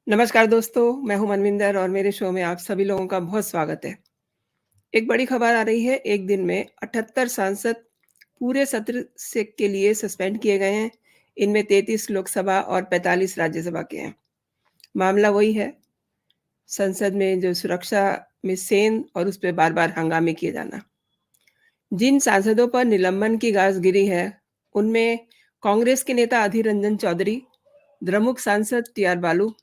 नमस्कार दोस्तों, मैं हूँ मनविंदर और मेरे शो में आप सभी लोगों का बहुत स्वागत है। एक बड़ी खबर आ रही है, एक दिन में 78 सांसद पूरे सत्र से के लिए सस्पेंड किए गए हैं। इनमें 33 लोकसभा और 45 राज्यसभा के हैं। मामला वही है, संसद में जो सुरक्षा में सेंध और उस पे बार-बार हंगामे किए जाना। जिन सांसदों पर निलंबन की गाज गिरी है, उनमें कांग्रेस के नेता अधीर रंजन चौधरी, द्रमुक सांसद टीआर बालू,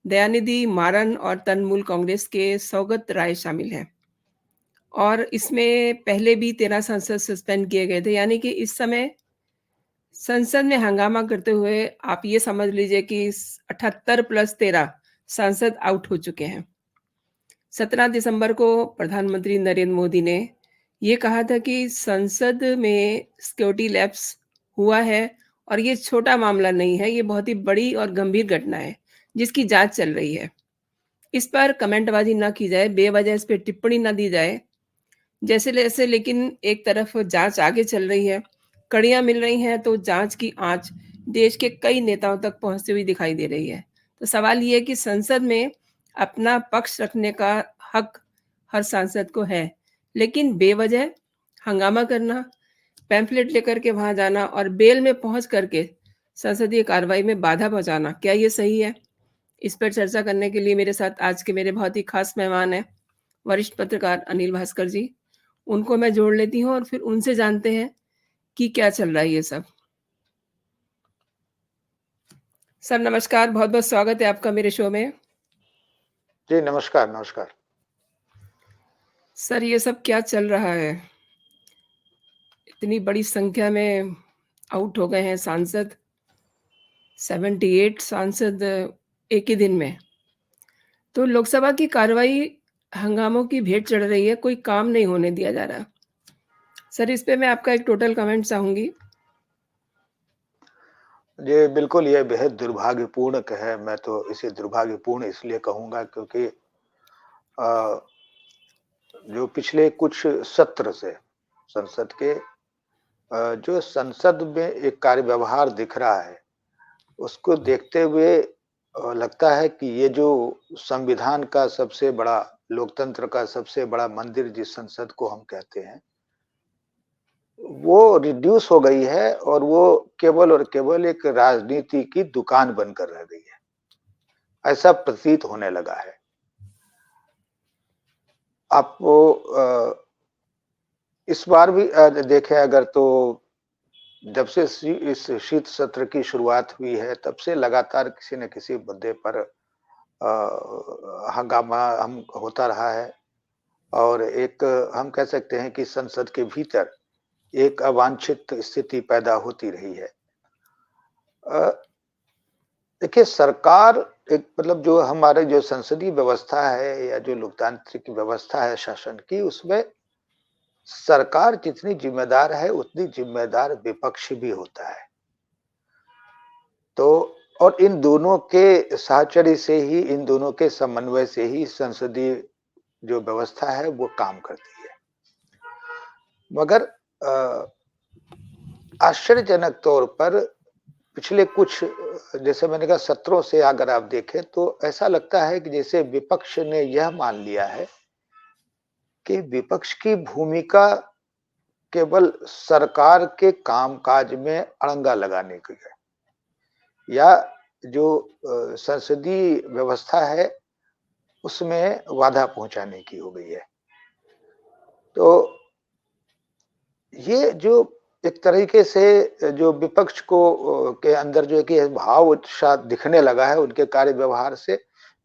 दयानिधि मारन और तृणमूल कांग्रेस के सौगत राय शामिल हैं। और इसमें पहले भी 13 सांसद सस्पेंड किए गए थे, यानी कि इस समय संसद में हंगामा करते हुए आप ये समझ लीजिए कि 78 प्लस 13 सांसद आउट हो चुके हैं। 17 दिसंबर को प्रधानमंत्री नरेंद्र मोदी ने ये कहा था कि संसद में सिक्योरिटी लैप्स हुआ है और ये छोटा मामला नहीं है, ये बहुत ही बड़ी और गंभीर घटना है, जिसकी जांच चल रही है। इस पर कमेंटबाजी ना की जाए, बेवजह इस पे टिप्पणी ना दी जाए। जैसे-जैसे लेकिन एक तरफ जाँच आगे चल रही है, कड़ियाँ मिल रही हैं, तो जाँच की आँच देश के कई नेताओं तक पहुँचती हुई दिखाई दे रही है। तो सवाल ये है कि संसद में अपना पक्ष रखने का हक हर सांसद को है, लेकिन बेवजह हंगामा करना, पैम्फलेट लेकर के वहाँ जाना और बेल में पहुँच करके संसदीय कार्रवाई में बाधा पहुँचाना, क्या ये सही है? इस पर चर्चा करने के लिए मेरे साथ आज के मेरे बहुत ही खास मेहमान हैं, वरिष्ठ पत्रकार अनिल भास्कर जी। उनको मैं जोड़ लेती हूँ और फिर उनसे जानते हैं कि क्या चल रहा है ये सब। सर नमस्कार, बहुत-बहुत स्वागत है आपका मेरे शो में। जी, नमस्कार, नमस्कार। सर ये सब क्या चल रहा है? इतनी बड़ी संख्या में आउट हो गए हैं सांसद, 78 सांसद एक ही दिन में। तो लोकसभा की कार्रवाई हंगामों की भेंट चढ़ रही है, कोई काम नहीं होने दिया जा रहा। सर इस पे मैं आपका एक टोटल कमेंट चाहूँगी। जी, बिल्कुल ये बेहद दुर्भाग्यपूर्ण है, मैं तो इसे दुर्भाग्यपूर्ण इसलिए कहूँगा क्योंकि अ, जो पिछले कुछ सत्र से संसद के जो संसद में एक कार्यव्यवहार दिख रहा है, उसको देखते हुए लगता है कि ये जो संविधान का सबसे बड़ा लोकतंत्र का सबसे बड़ा मंदिर जिस संसद को हम कहते हैं, वो रिड्यूस हो गई है और वो केवल और केवल एक राजनीति की दुकान बनकर रह गई है। ऐसा प्रतीत होने लगा है। आप वो इस बार भी देखें अगर तो जब से इस शीत सत्र की शुरुआत हुई है, तब से लगातार किसी न किसी मुद्दे पर हंगामा हम होता रहा है और एक हम कह सकते हैं कि संसद के भीतर एक अवांछित स्थिति पैदा होती रही है। अ, देखिए सरकार एक मतलब जो हमारे जो संसदीय व्यवस्था है या जो लोकतांत्रिक व्यवस्था है शासन की, उसमें सरकार जितनी जिम्मेदार है उतनी जिम्मेदार विपक्ष भी होता है। तो और इन दोनों के साहचर्य से ही, इन दोनों के समन्वय से ही संसदीय जो व्यवस्था है वो काम करती है। मगर आश्चर्यजनक तौर पर पिछले कुछ जैसे मैंने कहा सत्रों से अगर आप देखें तो ऐसा लगता है कि जैसे विपक्ष ने यह मान लिया है कि विपक्ष की भूमिका केवल सरकार के कामकाज में अड़ंगा लगाने की है या जो संसदीय व्यवस्था है उसमें बाधा पहुंचाने की हो गई है। तो ये जो एक तरीके से जो विपक्ष को के अंदर जो है कि भाव सा दिखने लगा है उनके कार्य व्यवहार से,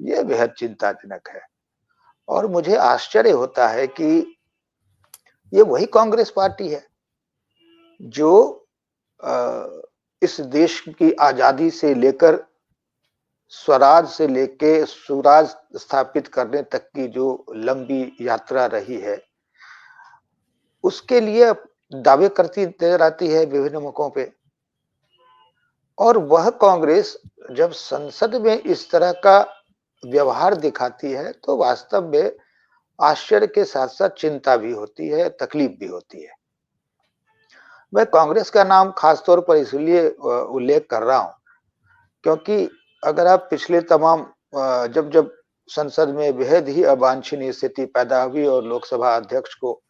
ये बेहद चिंताजनक है। और मुझे आश्चर्य होता है कि ये वही कांग्रेस पार्टी है जो इस देश की आजादी से लेकर स्वराज से लेके सुराज स्थापित करने तक की जो लंबी यात्रा रही है, उसके लिए दावे करती नजर आती है विभिन्न मौकों पे। और वह कांग्रेस जब संसद में इस तरह का व्यवहार दिखाती है तो वास्तव में आश्चर्य के साथ साथ चिंता भी होती है, तकलीफ भी होती है। मैं कांग्रेस का नाम खासतौर पर इसलिए उल्लेख कर रहा हूं क्योंकि अगर आप पिछले तमाम जब जब संसद में बेहद ही अवांछनीय स्थिति पैदा हुई और लोकसभा अध्यक्ष को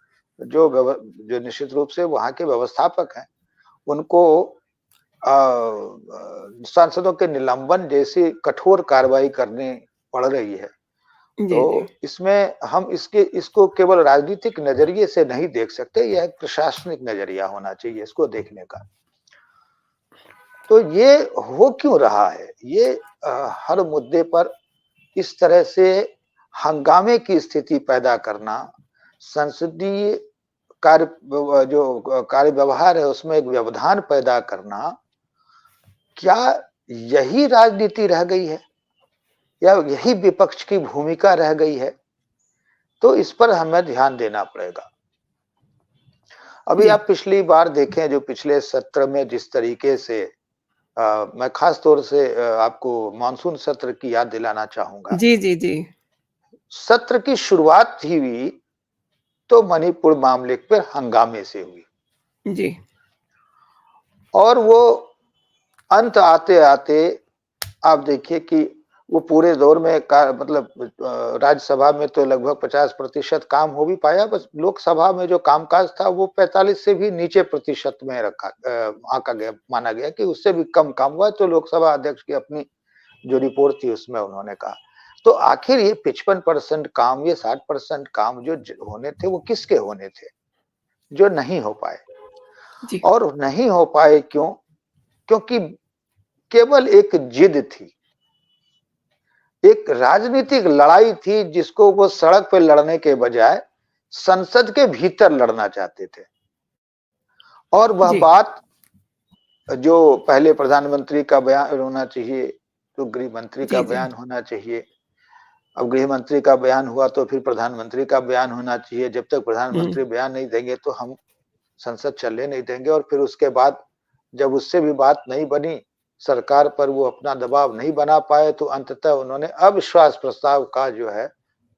जो निश्चित रूप से वहाँ के व्यवस्थापक हैं, उनको सांसदों के निलंबन जैसी कठोर कार्रवाई करनी पड़ रही है। जी, जी। तो इसमें हम इसको केवल राजनीतिक नजरिए से नहीं देख सकते, यह एक प्रशासनिक नजरिया होना चाहिए इसको देखने का। तो ये हो क्यों रहा है? ये हर मुद्दे पर इस तरह से हंगामे की स्थिति पैदा करना, संसदीय कार्य जो कार्य व्यवहार है उसमें एक व्यवधान पैदा करना, क्या यही राजनीति रह गई है या यही विपक्ष की भूमिका रह गई है? तो इस पर हमें ध्यान देना पड़ेगा। अभी जी। आप पिछली बार देखें, जो पिछले सत्र में जिस तरीके से मैं खास तौर से आपको मानसून सत्र की याद दिलाना चाहूंगा। जी, जी, जी। सत्र की शुरुआत ही हुई तो मणिपुर मामले पर हंगामे से हुई जी। और वो अंत आते-आते आप देखिए कि वो पूरे दौर में मतलब राज्यसभा में तो लगभग 50% काम हो भी पाया, बस लोकसभा में जो कामकाज था वो 45 से भी नीचे प्रतिशत में आंका गया, माना गया कि उससे भी कम काम हुआ। तो लोकसभा अध्यक्ष की अपनी जो रिपोर्ट थी उसमें उन्होंने कहा, तो आखिर ये 55% काम, ये 60% काम जो होने थे वो किसके होने थे? जो नहीं हो पाए। जी। और नहीं हो पाए क्यों? क्योंकि केवल एक जिद थी, एक राजनीतिक लड़ाई थी जिसको वो सड़क पे लड़ने के बजाय संसद के भीतर लड़ना चाहते थे। और वह जी। बात जो पहले प्रधानमंत्री का बयान होना चाहिए, तो गृह मंत्री का जी, जी। बयान होना चाहिए। अब गृह मंत्री का बयान हुआ तो फिर प्रधानमंत्री का बयान होना चाहिए। जब तक हुँ। प्रधानमंत्री बयान नहीं देंगे तो हम संसद चलने नहीं देंगे। और फिर उसके बाद जब उससे भी बात नहीं बनी, सरकार पर वो अपना दबाव नहीं बना पाए, तो अंततः उन्होंने अविश्वास प्रस्ताव का जो है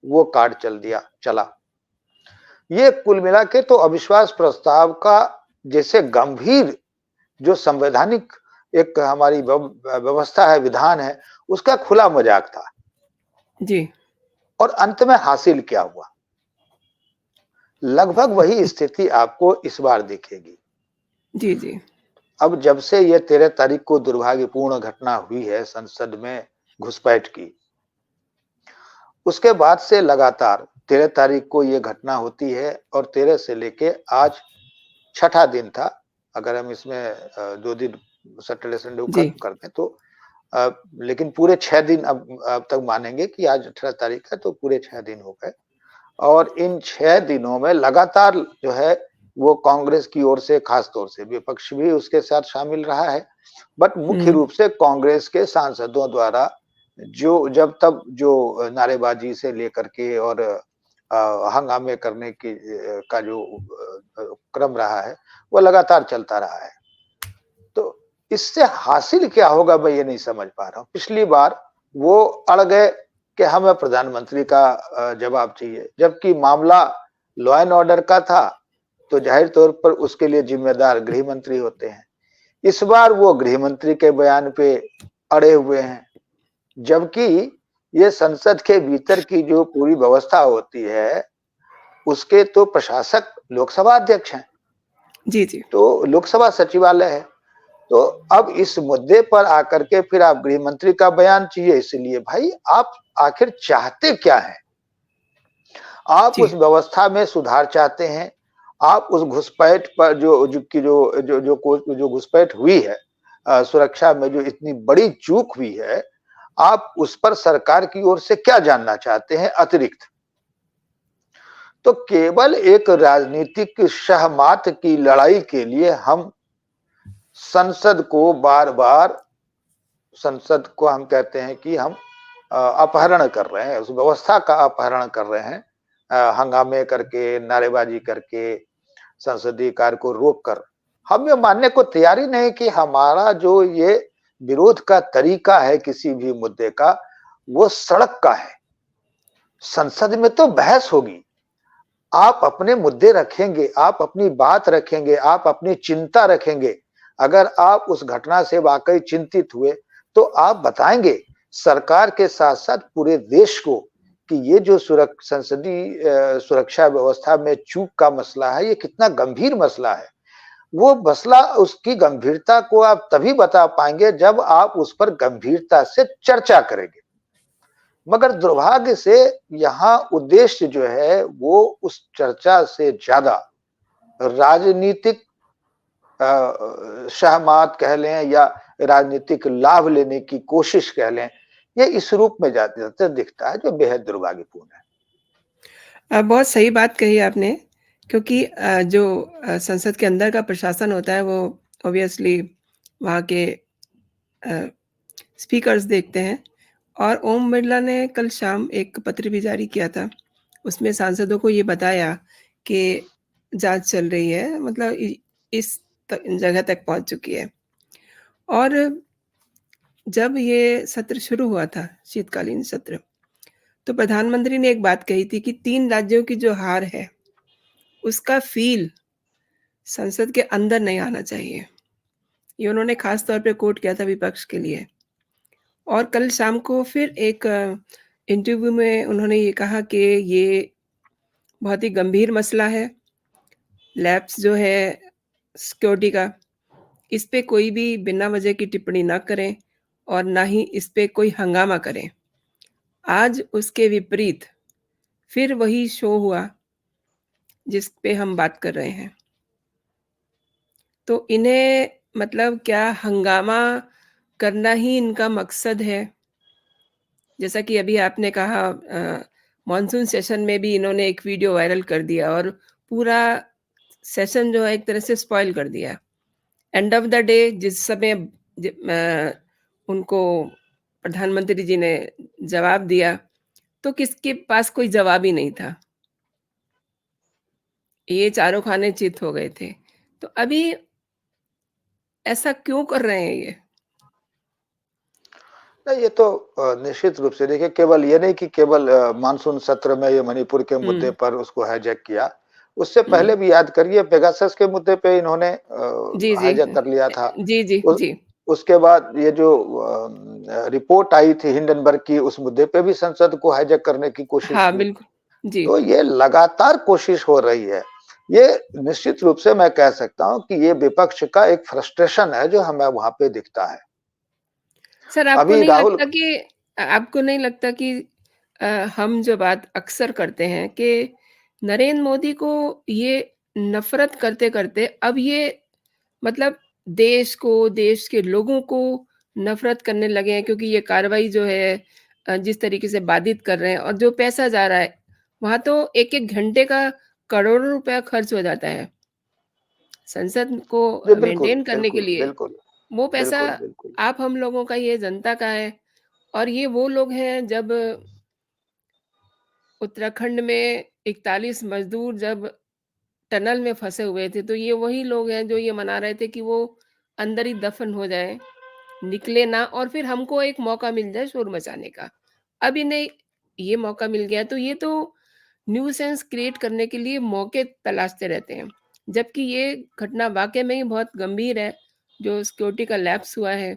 वो कार्ड चला। ये कुल मिला के तो अविश्वास प्रस्ताव का जैसे गंभीर जो संवैधानिक एक हमारी व्यवस्था है, विधान है, उसका खुला मजाक था। जी। और अंत में हासिल क्या हुआ? लगभग वही स्थिति आपको इस बार दिखेगी। जी, जी। अब जब से ये 13 तारीख को दुर्भाग्यपूर्ण घटना हुई है संसद में घुसपैठ की, उसके बाद से लगातार 13 तारीख को ये घटना होती है और 13 से लेके आज छठा दिन था। अगर हम इसमें 2 दिन सैटरडे संडे को जी। खत्म कर दें तो लेकिन पूरे 6 दिन अब तक मानेंगे कि आज 18 तारीख है, तो पूरे 6 दिन हो गए। और इन 6 दिनों में लगातार जो है वो कांग्रेस की ओर से, खास तौर से विपक्ष भी उसके साथ शामिल रहा है, बट मुख्य हुँ। रूप से कांग्रेस के सांसदों द्वारा जो जब तब जो नारेबाजी से लेकर के और हंगामे करने की का जो क्रम रहा है वो लगातार चलता रहा है। तो इससे हासिल क्या होगा मैं ये नहीं समझ पा रहा हूँ। पिछली बार वो अड़ गए कि हमें प्रधानमंत्री का जवाब चाहिए, जबकि मामला लॉ एंड ऑर्डर का था, तो जाहिर तौर पर उसके लिए जिम्मेदार गृह मंत्री होते हैं। इस बार वो गृह मंत्री के बयान पे अड़े हुए हैं, जबकि ये संसद के भीतर की जो पूरी व्यवस्था होती है उसके तो प्रशासक लोकसभा अध्यक्ष हैं, जी, जी। तो लोकसभा सचिवालय है। तो अब इस मुद्दे पर आकर के फिर आप गृह मंत्री का बयान चाहिए, इसलिए भाई आप आखिर चाहते क्या हैं? आप जी। उस व्यवस्था में सुधार चाहते हैं, आप उस घुसपैठ पर जो घुसपैठ हुई है, सुरक्षा में जो इतनी बड़ी चूक हुई है, आप उस पर सरकार की ओर से क्या जानना चाहते हैं अतिरिक्त? तो केवल एक राजनीतिक शहमात की लड़ाई के लिए हम संसद को बार-बार, संसद को हम कहते हैं कि हम अपहरण कर रहे हैं, उस व्यवस्था का अपहरण कर रहे हैं, हंगामे करके, नारेबाजी करके, संसदीय कार्य को रोक कर। हम ये मानने को तैयार ही नहीं कि हमारा जो ये विरोध का तरीका है किसी भी मुद्दे का, वो सड़क का है। संसद में तो बहस होगी, आप अपने मुद्दे रखेंगे, आप अपनी बात रखेंगे, आप अपनी चिंता रखेंगे। अगर आप उस घटना से वाकई चिंतित हुए तो आप बताएंगे, सरकार के साथ-साथ पूरे देश को कि ये जो संसदीय सुरक्षा व्यवस्था में चूक का मसला है, ये कितना गंभीर मसला है। वो मसला उसकी गंभीरता को आप तभी बता पाएँगे जब आप उस पर गंभीरता से चर्चा करेंगे। मगर दुर्भाग्य से यहाँ उद्देश्य जो है वो उस चर्चा से ज़्यादा राजनीतिक सहमत कह लें या राजनीतिक लाभ लेने की कोशिश कह लें, ये इस रूप में ज़्यादातर दिखता है जो बेहद दुर्भाग्यपूर्ण है। बहुत सही बात कही आपने क्योंकि जो संसद के अंदर का प्रशासन होता है वो ऑब्वियसली वहाँ के अ, स्पीकर्स देखते हैं और ओम बिरला ने कल शाम एक पत्र भी जारी किया था। उसमें सांसदों को ये बताया कि जाँच चल रही है मतलब इस जगह तक पहुँच चुकी है। और जब ये सत्र शुरू हुआ था, शीतकालीन सत्र, तो प्रधानमंत्री ने एक बात कही थी कि 3 राज्यों की जो हार है, उसका फ़ील संसद के अंदर नहीं आना चाहिए। ये उन्होंने ख़ास तौर पे कोट किया था विपक्ष के लिए। और कल शाम को फिर एक इंटरव्यू में उन्होंने ये कहा कि ये बहुत ही गंभीर मसला है। लैप्स जो है सिक्योरिटी का, इस पे कोई भी बिना वजह की टिप्पणी ना करें और ना ही इस पे कोई हंगामा करें। आज उसके विपरीत फिर वही शो हुआ जिस पे हम बात कर रहे हैं। तो इन्हें मतलब क्या हंगामा करना ही इनका मकसद है? जैसा कि अभी आपने कहा मॉनसून सेशन में भी इन्होंने एक वीडियो वायरल कर दिया और पूरा सेशन जो है एक तरह से स्पॉइल कर दिया। एंड ऑफ द डे जिस समय उनको प्रधानमंत्री जी ने जवाब दिया, तो किसके पास कोई जवाब ही नहीं था। ये चारों खाने चित हो गए थे। तो अभी ऐसा क्यों कर रहे हैं ये? नहीं, ये तो निश्चित रूप से देखिए केवल ये नहीं कि केवल मानसून सत्र में ये मणिपुर के मुद्दे हुँ, पर उसको हाईजैक किया। उससे हुँ। पहले भी याद करिए पेगासस के मुद्दे पे इन्होंने जी, जी। हाईजैक कर लिया था। जी, जी, उ जी। उसके बाद ये जो रिपोर्ट आई थी हिंडनबर्ग की उस मुद्दे पे भी संसद को हाईजैक करने की कोशिश हाँ, हुई। बिल्कुल। जी। तो ये लगातार कोशिश हो रही है। ये निश्चित रूप से मैं कह सकता हूँ कि ये विपक्ष का एक फ्रस्ट्रेशन है जो हमें वहाँ पे दिखता है। सर आपको अभी नहीं राहुल लगता कि आपको नहीं लगता कि हम जो बात अक्सर करते हैं कि नरेंद्र मोदी को ये नफ़रत करते-करते अब ये मतलब देश को, देश के लोगों को नफ़रत करने लगे हैं क्योंकि ये कार्रवाई जो है जिस तरीके से बाधित कर रहे हैं और जो पैसा जा रहा है, वहाँ तो 1-1 घंटे का करोड़ों रुपया खर्च हो जाता है। संसद को जी, बिल्कुल, मेंटेन करने के बिल्कुल, लिए, बिल्कुल, वो पैसा बिल्कुल, बिल्कुल। आप हम लोगों का ये जनता का है और ये वो लोग हैं जब उत्तराखंड में 41 मज़दूर जब टनल में फँसे हुए थे, तो ये वही लोग हैं जो ये मना रहे थे कि वो अंदर ही दफ़न हो जाएँ, निकले ना और फिर हमको एक मौका मिल जाए शोर मचाने का। अब इन्हें ये मौका मिल गया तो ये तो न्यूसेंस क्रिएट करने के लिए मौके तलाशते रहते हैं। जबकि ये घटना वाक़ई में ही बहुत गंभीर है, जो सिक्योरिटी का लैप्स हुआ है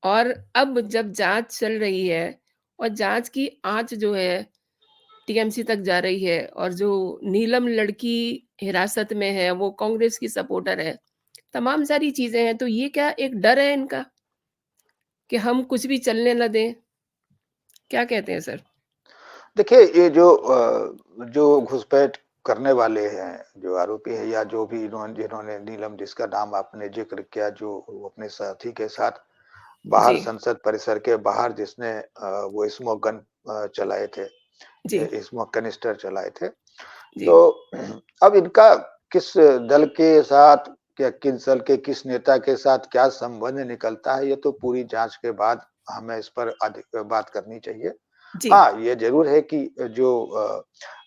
और अब जब जाँच चल रही है और जाँच की आँच जो है टीएमसी तक जा रही है और जो नीलम लड़की हिरासत में है, वो कांग्रेस की सपोर्टर है। तमाम सारी चीज़ें हैं, तो ये क्या एक डर है इनका कि हम कुछ भी चलने ना दें? क्या कहते हैं सर? देखिए ये जो घुसपैठ करने वाले हैं, जो आरोपी हैं या जो भी जिन्होंने नीलम जिसका नाम आपने ज़िक्र किया जो वो अपने साथी के साथ बाहर जी, संसद परिसर के बाहर जिसने वो स्मोक गन चलाए थे, जी, स्मोक कनिस्टर चलाए थे। जी, तो अब इनका किस दल के साथ या किस दल के किस नेता के साथ क्या संबंध निकलता है, ये तो पूरी जाँच के बाद हमें इस पर अधिक बात करनी चाहिए। जी, हाँ, ये ज़रूर है कि जो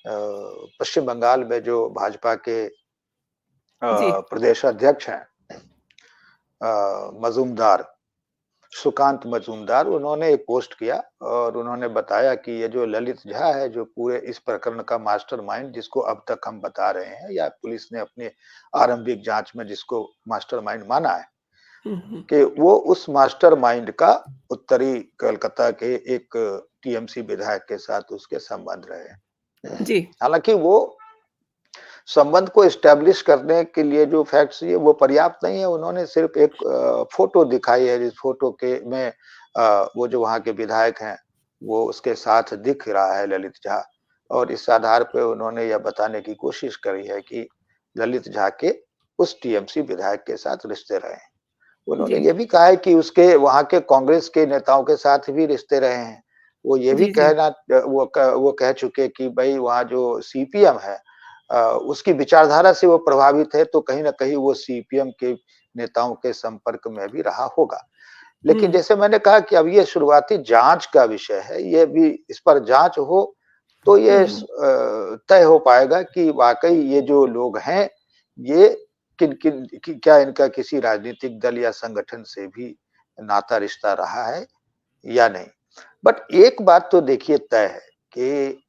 पश्चिम बंगाल में जो भाजपा के जी, प्रदेश अध्यक्ष हैं मजूमदार, सुकांत मजूमदार, उन्होंने एक पोस्ट किया और उन्होंने बताया कि ये जो ललित झा है, जो पूरे इस प्रकरण का मास्टरमाइंड जिसको अब तक हम बता रहे हैं या पुलिस ने अपनी आरंभिक जाँच में जिसको मास्टरमाइंड माना है, कि वो उस मास्टरमाइंड का उत्तरी कोलकाता के एक टीएमसी विधायक के साथ उसके संबंध रहे। जी। हालाँकि वो संबंध को एस्टैब्लिश करने के लिए जो फैक्ट्स ये वो पर्याप्त नहीं है। उन्होंने सिर्फ़ एक फ़ोटो दिखाई है, जिस फ़ोटो के में वो जो वहाँ के विधायक हैं, वो उसके साथ दिख रहा है ललित झा और इस आधार पे उन्होंने यह बताने की कोशिश करी है कि ललित झा के उस टीएमसी विधायक के साथ रिश्ते रहे हैं। उन्होंने जी। ये भी कहा है कि उसके वहाँ के कांग्रेस के नेताओं के साथ भी रिश्ते रहे हैं। वो ये भी जी, जी। वो कह चुके कि भई वहाँ जो सीपीएम है उसकी विचारधारा से वो प्रभावित है, तो कहीं न कहीं वो सीपीएम के नेताओं के संपर्क में भी रहा होगा। लेकिन हुँ, जैसे मैंने कहा कि अब ये शुरुआती जाँच का विषय है, ये भी इस पर जाँच हो तो ये हुँ। तय हो पाएगा कि वाक़ई ये जो लोग हैं, ये किन-किन कि क्या इनका किसी राजनीतिक दल या संगठन से भी नाता रिश्ता रहा है या नहीं। बट एक बात तो देखिए तय है कि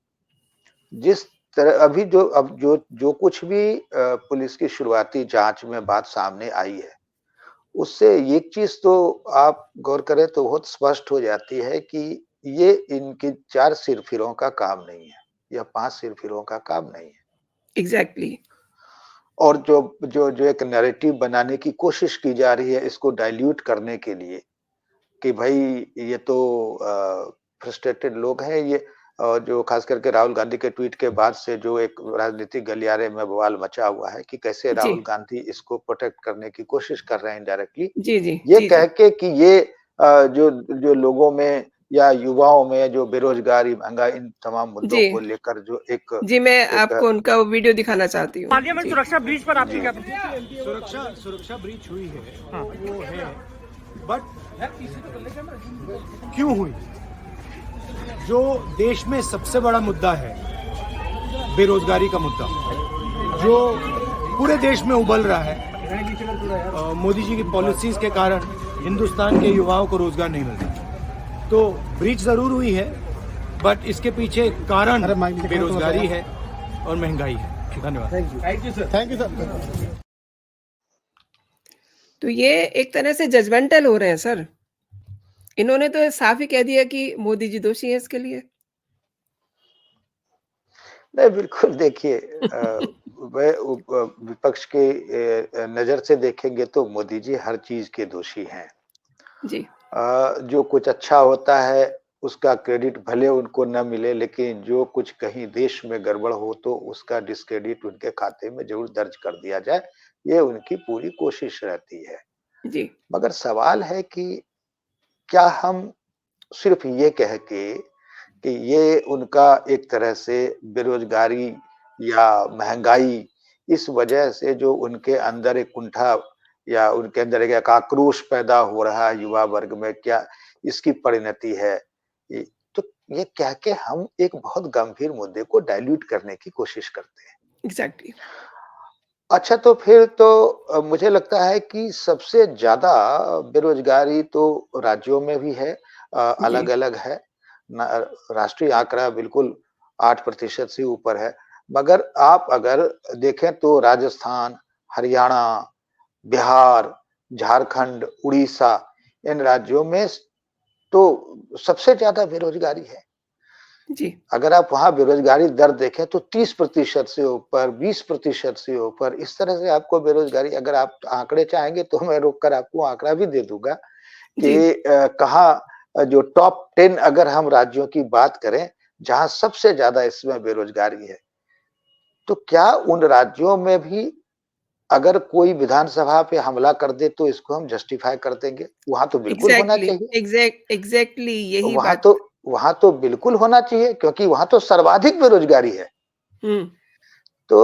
जिस तरह अभी जो अब जो कुछ भी पुलिस की शुरुआती जाँच में बात सामने आई है, उससे एक चीज़ तो आप गौर करें तो बहुत स्पष्ट हो जाती है कि ये इनके 4 सिरफिरों का काम नहीं है, या 5 सिरफिरों का काम नहीं है। एग्ज़ैक्टली। और जो एक नैरेटिव बनाने की कोशिश की जा रही है इसको डाइल्यूट करने के लिए कि भाई ये तो फ्रस्ट्रेटेड लोग हैं ये जो खास करके राहुल गांधी के ट्वीट के बाद से जो एक राजनीतिक गलियारे में बवाल मचा हुआ है कि कैसे जी। राहुल गांधी इसको प्रोटेक्ट करने की कोशिश कर रहे हैं इनडायरेक्टली जी, जी। ये जी, कह जी। के कि ये जो जो लोगों में या युवाओं में जो बेरोजगारी महंगाई इन तमाम मुद्दों जी। को लेकर जो एक जी, मैं एक आपको उनका वो वीडियो दिखाना चाहती हूँ। पार्लियामेंट जी। सुरक्षा ब्रीच पर आपकी जी क्या सुरक्षा सुरक्षा ब्रीच हुई है हाँ। वो है बट क्यों हुई जो देश में सबसे बड़ा मुद्दा है बेरोजगारी का मुद्दा जो पूरे देश में उबल रहा है मोदी जी की पॉलिसीज के कारण हिंदुस्तान के युवाओं को रोजगार नहीं मिल रहा तो ब्रीच जरूर हुई है बट इसके पीछे कारण बेरोजगारी है और महंगाई है धन्यवाद थैंक यू सर तो ये एक तरह से जजमेंटल हो रहे हैं सर। इन्होंने तो साफ ही कह दिया कि मोदी जी दोषी हैं इसके लिए। नहीं, बिल्कुल देखिए विपक्ष के नज़र से देखेंगे तो मोदी जी हर चीज़ के दोषी हैं। जी। जो कुछ अच्छा होता है उसका क्रेडिट भले उनको न मिले लेकिन जो कुछ कहीं देश में गड़बड़ हो तो उसका डिस्क्रेडिट उनके खाते में ज़रूर दर्ज कर दिया जाए, ये उनकी पूरी कोशिश रहती है। जी। मगर सवाल है कि क्या हम सिर्फ़ ये कह के कि ये उनका एक तरह से बेरोजगारी या महँगाई इस वजह से जो उनके अंदर एक कुंठा या उनके अंदर एक आक्रोश पैदा हो रहा है युवा वर्ग में, क्या इसकी परिणति है? ये तो ये कह के हम एक बहुत गंभीर मुद्दे को डाइल्यूट करने की कोशिश करते हैं। एग्ज़ैक्टली। अच्छा तो फिर तो मुझे लगता है कि सबसे ज़्यादा बेरोज़गारी तो राज्यों में भी है जी। अलग-अलग है। न राष्ट्रीय आंकड़ा बिल्कुल 8% से ऊपर है। मगर आप अगर देखें तो राजस्थान, हरियाणा, बिहार, झारखंड, उड़ीसा इन राज्यों में तो सबसे ज़्यादा बेरोज़गारी है। जी। अगर आप वहाँ बेरोज़गारी दर देखें तो 30% से ऊपर, 20% से ऊपर इस तरह से आपको बेरोज़गारी अगर आप आंकड़े चाहेंगे तो मैं रोक कर आपको आंकड़ा भी दे दूँगा जी। कि कहाँ जो टॉप 10 अगर हम राज्यों की बात करें, जहाँ सबसे ज़्यादा इसमें बेरोज़गारी है, तो क्या उन राज्यों में भी अगर कोई विधानसभा पे हमला कर दे तो इसको हम जस्टिफ़ाई कर देंगे? वहाँ तो बिल्कुल होना एग्ज़ैक्टली, चाहिए। एग्ज़ैक्टली यही वहाँ बात। तो वहाँ तो बिल्कुल होना चाहिए क्योंकि वहाँ तो सर्वाधिक बेरोज़गारी है। हुँ। तो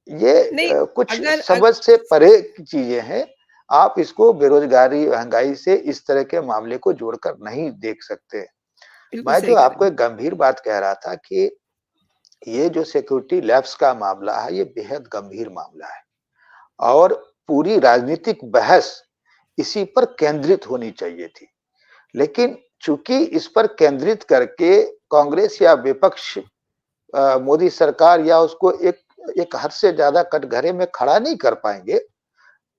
ये नहीं, कुछ अगर समझ से परे की चीज़ें हैं। आप इसको बेरोज़गारी, महँगाई से इस तरह के मामले को जोड़कर नहीं देख सकते। बिल्कुल मैं सही जो कह रहे आपको हैं। एक गंभीर बात कह रहा था कि ये जो सिक्योरिटी लैप्स का मामला है, ये बेहद गंभीर मामला है और पूरी राजनीतिक बहस इसी पर केंद्रित होनी चाहिए थी। लेकिन चूँकि इस पर केंद्रित करके कांग्रेस या विपक्ष मोदी सरकार या उसको एक एक हद से ज़्यादा कटघरे में खड़ा नहीं कर पाएँगे,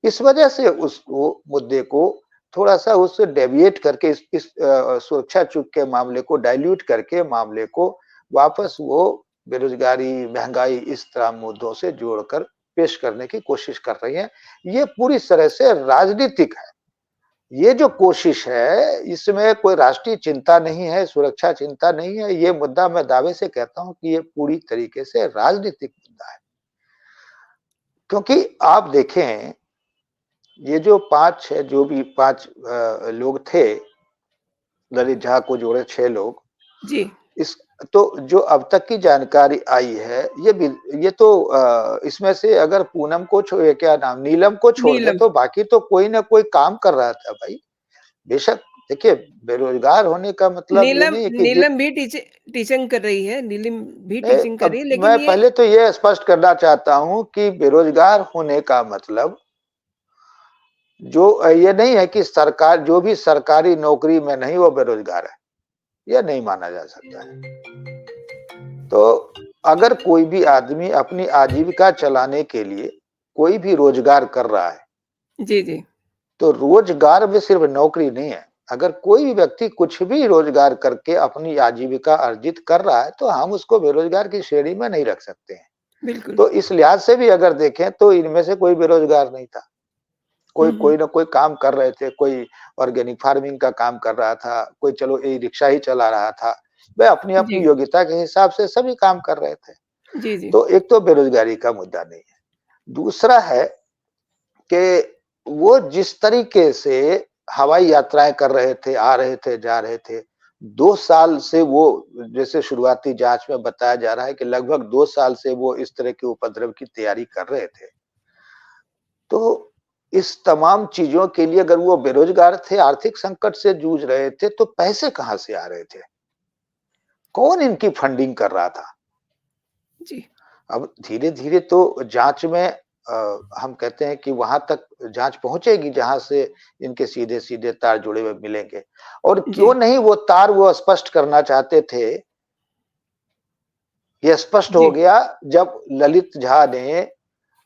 इस वजह से उसको मुद्दे को थोड़ा-सा उससे डेविएट करके इस सुरक्षा चूक के मामले को डाइल्यूट करके मामले को वापस वो बेरोज़गारी, महँगाई इस तरह मुद्दों से जोड़कर पेश करने की कोशिश कर रही हैं। ये पूरी तरह से राजनीतिक है। ये जो कोशिश है, इसमें कोई राष्ट्रीय चिंता नहीं है, सुरक्षा चिंता नहीं है। ये मुद्दा मैं दावे से कहता हूँ कि ये पूरी तरीके से राजनीतिक मुद्दा है। क्योंकि आप देखें, ये जो 5-6 जो भी 5 लोग थे, ललित झा को जोड़े 6 लोग, जी। इस तो जो अब तक की जानकारी आई है, ये तो इसमें से अगर पूनम को क्या नाम नीलम को छोड़ दें नीलम तो बाकी तो कोई ना कोई काम कर रहा था भाई। बेशक देखिए, बेरोजगार होने का मतलब ये नीलम नहीं है कि नीलम भी टीचिंग कर रही है, नीलम भी नहीं, टीचिंग कर रही है, अब लेकिन मैं ये पहले तो ये स्पष्ट करना चाहता हूँ कि बेरोजगार होने का मतलब ये नहीं है कि सरकार जो भी सरकारी नौकरी में नहीं वो बेरोजगार है, यह नहीं माना जा सकता है। तो अगर कोई भी आदमी अपनी आजीविका चलाने के लिए कोई भी रोजगार कर रहा है, जी, जी। तो रोजगार में सिर्फ नौकरी नहीं है। अगर कोई भी व्यक्ति कुछ भी रोजगार करके अपनी आजीविका अर्जित कर रहा है, तो हम उसको बेरोजगार की श्रेणी में नहीं रख सकते हैं। बिल्कुल। तो इस लिहाज से भी अगर देखें तो इनमें से कोई बेरोजगार नहीं था। कोई हुँ, हुँ। कोई ना कोई काम कर रहे थे, कोई ऑर्गेनिक फार्मिंग का काम कर रहा था, कोई चलो ई-रिक्शा ही चला रहा था। वह अपनी-अपनी जी। योग्यता के हिसाब से सभी काम कर रहे थे। जी, जी। तो एक तो बेरोजगारी का मुद्दा नहीं है। दूसरा है कि वो जिस तरीके से हवाई यात्राएँ कर रहे थे, आ रहे थे, जा रहे थे, 2 साल से वो जैसे शुरुआती जाँच में बताया जा रहा है कि लगभग 2 साल से वो इस तरह के उपद्रव की तैयारी कर रहे थे। तो इस तमाम चीज़ों के लिए अगर वो बेरोजगार थे, आर्थिक संकट से जूझ रहे थे, तो पैसे कहाँ से आ रहे थे? कौन इनकी फंडिंग कर रहा था? जी। अब धीरे-धीरे तो जाँच में हम कहते हैं कि वहाँ तक जाँच पहुँचेगी जहाँ से इनके सीधे-सीधे तार जुड़े हुए मिलेंगे। और जी। क्यों नहीं वो तार वो स्पष्ट करना चाहते थे, ये स्पष्ट हो जी। गया जब ललित झा ने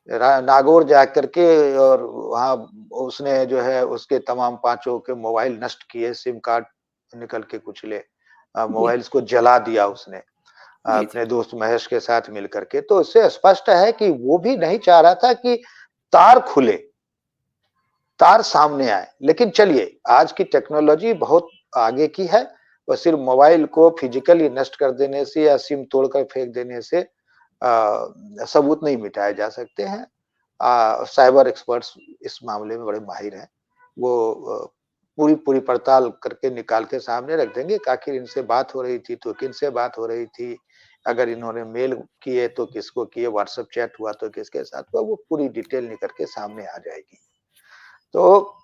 नागौर जाकर के और वहाँ उसने जो है उसके तमाम पाँचों के मोबाइल नष्ट किए, सिम कार्ड निकल के कुचले, जी। मोबाइल्स को जला दिया उसने जी, जी। अपने दोस्त महेश के साथ मिलकर के। तो इससे स्पष्ट है कि वो भी नहीं चाह रहा था कि तार खुले, तार सामने आए। लेकिन चलिए, आज की टेक्नोलॉजी बहुत आगे की है। और सिर्फ मोबाइल को फिजिकली नष्ट कर देने से या सिम तोड़कर फेंक देने से सबूत नहीं मिटाए जा सकते हैं। साइबर एक्सपर्ट्स इस मामले में बड़े माहिर हैं। वो पूरी पड़ताल करके निकाल के सामने रख देंगे कि आखिर इनसे बात हो रही थी तो किनसे बात हो रही थी, अगर इन्होंने मेल किए तो किसको किए, व्हाट्सएप चैट हुआ तो किसके साथ हुआ, वो पूरी डिटेल निकल के सामने आ जाएगी। तो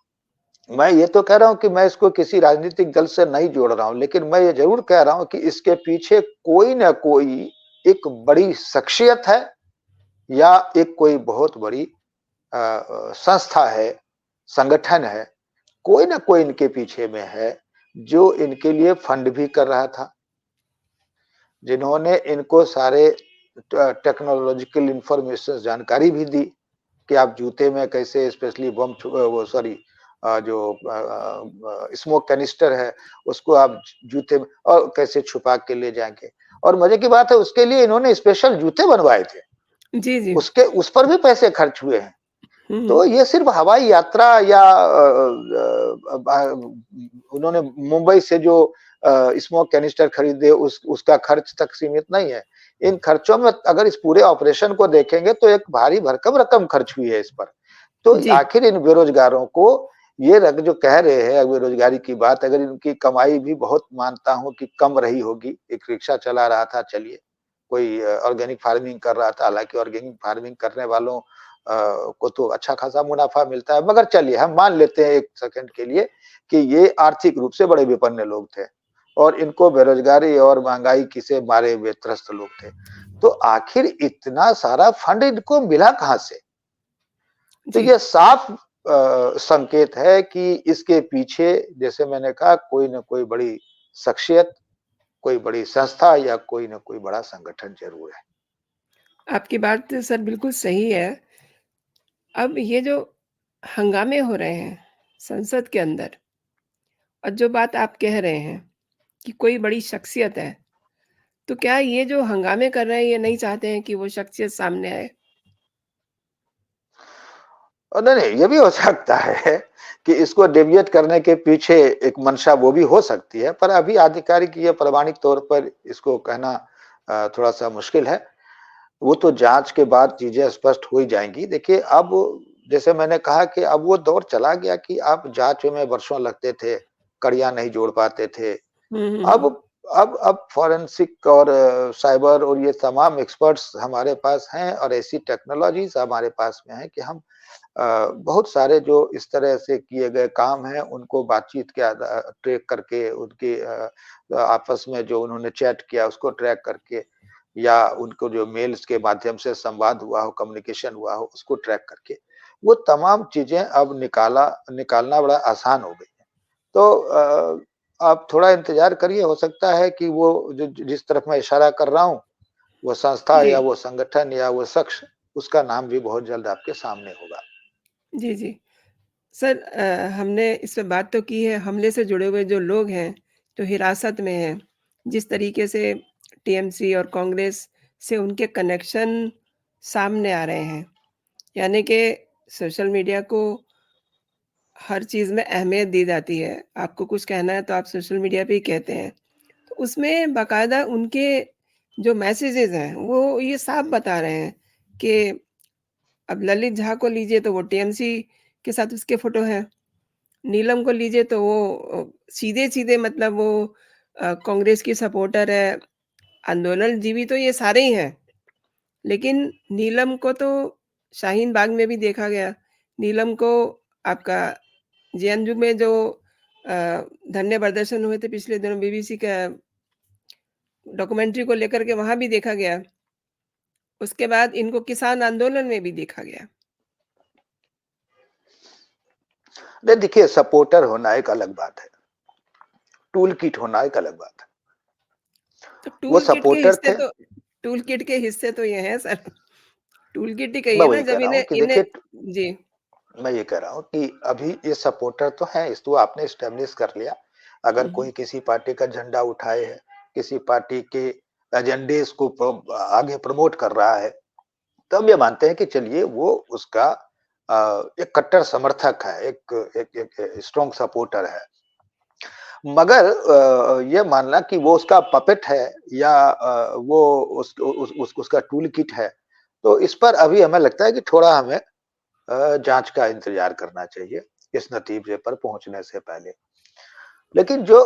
मैं ये तो कह रहा हूँ कि मैं इसको किसी राजनीतिक दल से नहीं जोड़ रहा हूँ, लेकिन मैं ये ज़रूर कह रहा हूँ कि इसके पीछे कोई न कोई एक बड़ी शख्सियत है या एक कोई बहुत बड़ी संस्था है, संगठन है, कोई ना कोई इनके पीछे में है, जो इनके लिए फंड भी कर रहा था, जिन्होंने इनको सारे टेक्नोलॉजिकल इन्फॉर्मेशन जानकारी भी दी कि आप जूते में कैसे स्पेशली बम वो सॉरी जो स्मोक कैनिस्टर है उसको आप जूते में और कैसे छुपा के ले जाएंगे। और मजे की बात है उसके लिए इन्होंने स्पेशल जूते बनवाए थे, जी, जी। उसके उस पर भी पैसे खर्च हुए हैं। हुँ, हुँ। तो ये सिर्फ हवाई यात्रा या उन्होंने मुंबई से जो स्मोक कैनिस्टर खरीदे उसका खर्च तक सीमित नहीं है। इन खर्चों में अगर इस पूरे ऑपरेशन को देखेंगे तो एक भारी भरकम रकम खर्च हुई है इस पर। तो जी। आखिर इन बेरोजगारों को ये जो कह रहे हैं बेरोजगारी की बात, अगर इनकी कमाई भी बहुत मानता हूँ कि कम रही होगी, एक रिक्शा चला रहा था चलिए, कोई ऑर्गेनिक फार्मिंग कर रहा था, हालाँकि ऑर्गेनिक फार्मिंग करने वालों को तो अच्छा खासा मुनाफा मिलता है। मगर चलिए हम मान लेते हैं 1 सेकंड के लिए कि ये आर्थिक रूप से बड़े विपन्न लोग थे और इनको बेरोजगारी और महँगाई की से मारे हुए त्रस्त लोग थे। तो आखिर इतना सारा फंड इनको मिला कहाँ से? तो जी। ये साफ संकेत है कि इसके पीछे जैसे मैंने कहा कोई न कोई बड़ी शख्सियत, कोई बड़ी संस्था या कोई न कोई बड़ा संगठन ज़रूर है। आपकी बात सर बिल्कुल सही है। अब ये जो हंगामे हो रहे हैं संसद के अंदर और जो बात आप कह रहे हैं कि कोई बड़ी शख्सियत है, तो क्या ये जो हंगामे कर रहे हैं, ये नहीं चाहते हैं कि वो शख्सियत सामने आए? नहीं, नहीं, ये भी हो सकता है कि इसको डेविएट करने के पीछे एक मंशा वो भी हो सकती है, पर अभी आधिकारिक या प्रामाणिक तौर पर इसको कहना थोड़ा-सा मुश्किल है। वो तो जाँच के बाद चीज़ें स्पष्ट हो ही जाएँगी। देखिए, अब जैसे मैंने कहा कि अब वो दौर चला गया कि अब जाँच में वर्षों लगते थे, कड़ियाँ नहीं जोड़ पाते थे। हुँ, हुँ, अब हुँ। अब फॉरेंसिक और साइबर और ये तमाम एक्सपर्ट्स हमारे पास हैं और ऐसी टेक्नोलॉजीज़ हमारे पास में है कि हम बहुत सारे जो इस तरह से किए गए काम हैं, उनको बातचीत के ट्रैक करके उनके आपस में जो उन्होंने चैट किया, उसको ट्रैक करके या उनको जो मेल्स के माध्यम से संवाद हुआ हो, कम्युनिकेशन हुआ हो, उसको ट्रैक करके, वो तमाम चीज़ें अब निकालना बड़ा आसान हो गई है। तो आप थोड़ा इंतज़ार करिए, हो सकता है कि वो जिस तरफ मैं इशारा कर रहा हूँ, वो संस्था जी। या वो संगठन या वो शख्स, उसका नाम भी बहुत जल्द आपके सामने होगा। जी, जी। सर हमने इस पे बात तो की है, हमले से जुड़े हुए जो लोग हैं, जो हिरासत में हैं, जिस तरीके से टीएमसी और कांग्रेस से उनके कनेक्शन सामने आ रहे हैं, यानी कि सोशल मीडिया को हर चीज़ में अहमियत दी जाती है। आपको कुछ कहना है तो आप सोशल मीडिया पे ही कहते हैं। तो उसमें बाकायदा उनके जो मैसेजेज़ हैं, वो ये साफ बता रहे हैं कि अब ललित झा को लीजिए तो वो टीएमसी के साथ उसके फ़ोटो हैं। नीलम को लीजिए तो वो सीधे-सीधे मतलब वो कांग्रेस की सपोर्टर है, आंदोलनजीवी तो ये सारे ही हैं। लेकिन नीलम को तो शाहीन बाग में भी देखा गया। नीलम को आपका जेएनयू में जो अ, धरने प्रदर्शन हुए थे पिछले दिनों बीबीसी का डॉक्यूमेंट्री को लेकर के वहाँ भी देखा गया। उसके बाद इनको किसान आंदोलन में भी देखा गया। नहीं देखिए, सपोर्टर होना एक अलग बात है, टूल किट होना एक अलग बात है। तो वो सपोर्टर थे, टूल किट के हिस्से तो ये हैं सर। टूल किट ही कहिए मैं ना वही कह जब रहा हूँ इन्हें कि इन्हें देखिए, जी, मैं ये कह रहा हूँ कि अभी ये सपोर्टर तो हैं, इस तो आपने एस्टेब्लिश कर लिया। अगर हुँ, हुँ। कोई किसी पार्टी का झंडा उठाए है, किसी पार्टी के एजेंडेस को आगे प्रमोट कर रहा है, तो हम ये मानते हैं कि चलिए वो उसका एक कट्टर समर्थक है, एक स्ट्रॉन्ग सपोर्टर है। मगर ये मानना कि वो उसका पपेट है या वो उसका टूल किट है, तो इस पर अभी हमें लगता है कि थोड़ा हमें जाँच का इंतज़ार करना चाहिए, इस नतीजे पर पहुँचने से पहले। लेकिन जो